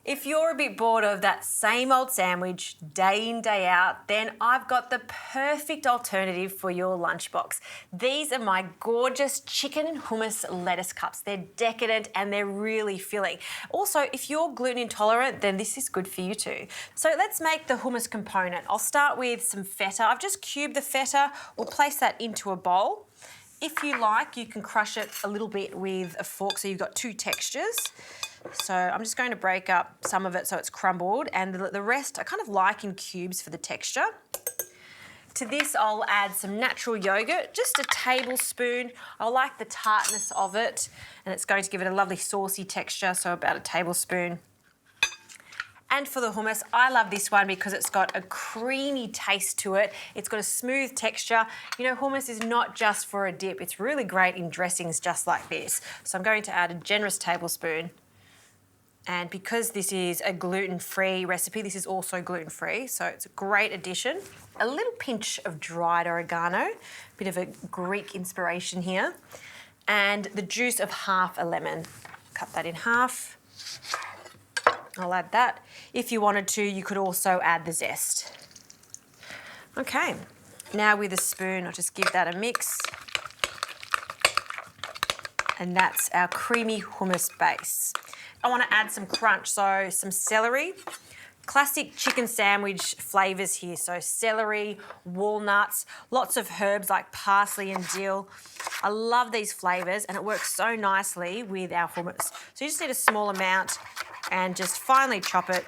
If you're a bit bored of that same old sandwich day in, day out, then I've got the perfect alternative for your lunchbox. These are my gorgeous chicken hummus lettuce cups. They're decadent and they're really filling. Also, if you're gluten intolerant, then this is good for you too. So let's make the hummus component. I'll start with some feta. I've just cubed the feta. We'll place that into a bowl. If you like, you can crush it a little bit with a fork so you've got two textures. So I'm just going to break up some of it so it's crumbled, and the rest I kind of like in cubes for the texture. To this I'll add some natural yoghurt, just a tablespoon. I like the tartness of it and it's going to give it a lovely saucy texture, so about a tablespoon. And for the hummus, I love this one because it's got a creamy taste to it. It's got a smooth texture. You know, hummus is not just for a dip. It's really great in dressings just like this. So I'm going to add a generous tablespoon. And because this is a gluten-free recipe, this is also gluten-free, so it's a great addition. A little pinch of dried oregano, bit of a Greek inspiration here. And the juice of half a lemon. Cut that in half. I'll add that. If you wanted to, you could also add the zest. Okay, now with a spoon, I'll just give that a mix. And that's our creamy hummus base. I want to add some crunch, so some celery. Classic chicken sandwich flavours here, so celery, walnuts, lots of herbs like parsley and dill. I love these flavours and it works so nicely with our hummus. So you just need a small amount and just finely chop it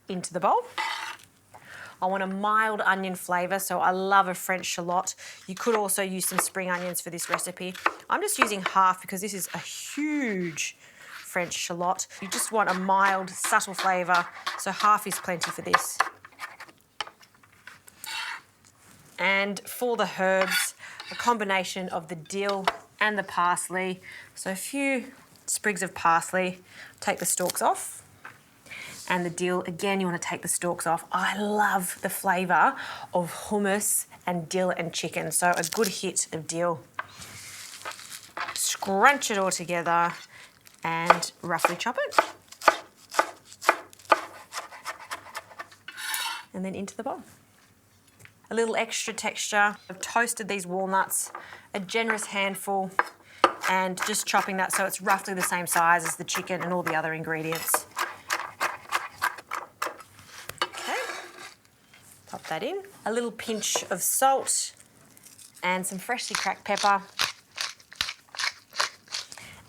into the bowl. I want a mild onion flavour, so I love a French shallot. You could also use some spring onions for this recipe. I'm just using half because this is a huge French shallot. You just want a mild, subtle flavour, so half is plenty for this. And for the herbs, a combination of the dill and the parsley. So a few sprigs of parsley, take the stalks off. And the dill, again, you want to take the stalks off. I love the flavour of hummus and dill and chicken, so a good hit of dill. Scrunch it all together and roughly chop it. And then into the bowl. A little extra texture. I've toasted these walnuts, a generous handful, and just chopping that so it's roughly the same size as the chicken and all the other ingredients. Pop that in. A little pinch of salt and some freshly cracked pepper.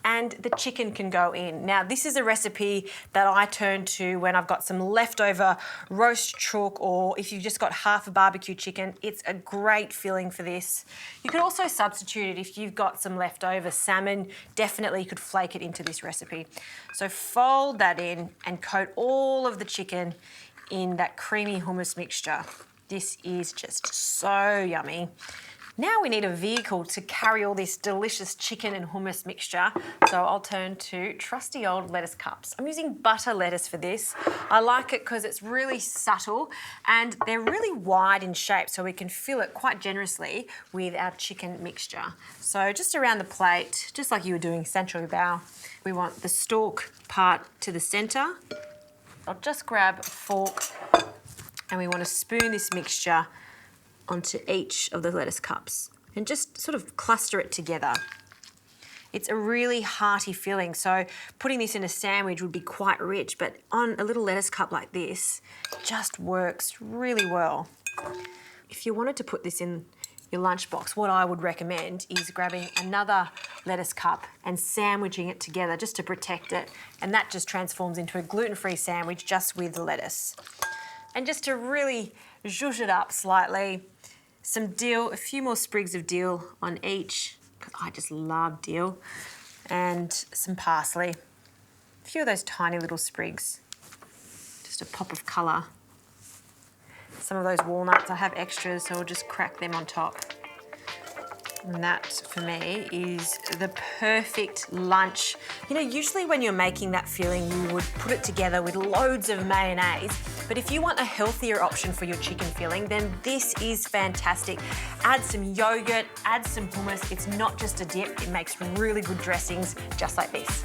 And the chicken can go in. Now, this is a recipe that I turn to when I've got some leftover roast chook, or if you've just got half a barbecue chicken, it's a great filling for this. You could also substitute it if you've got some leftover salmon. Definitely you could flake it into this recipe. So fold that in and coat all of the chicken in that creamy hummus mixture. This is just so yummy. Now we need a vehicle to carry all this delicious chicken and hummus mixture, so I'll turn to trusty old lettuce cups. I'm using butter lettuce for this. I like it because it's really subtle and they're really wide in shape, so we can fill it quite generously with our chicken mixture. So just around the plate, just like you were doing sancho bao, we want the stalk part to the centre. I'll just grab a fork and we want to spoon this mixture onto each of the lettuce cups and just sort of cluster it together. It's a really hearty filling, so putting this in a sandwich would be quite rich, but on a little lettuce cup like this, just works really well. If you wanted to put this in your lunchbox, what I would recommend is grabbing another lettuce cup and sandwiching it together just to protect it, and that just transforms into a gluten-free sandwich just with the lettuce. And just to really zhuzh it up slightly, some dill, a few more sprigs of dill on each, because I just love dill, and some parsley, a few of those tiny little sprigs, just a pop of colour. Some of those walnuts, I have extras, so I'll just crack them on top. And that, for me, is the perfect lunch. You know, usually when you're making that filling, you would put it together with loads of mayonnaise. But if you want a healthier option for your chicken filling, then this is fantastic. Add some yogurt, add some hummus. It's not just a dip, it makes really good dressings just like this.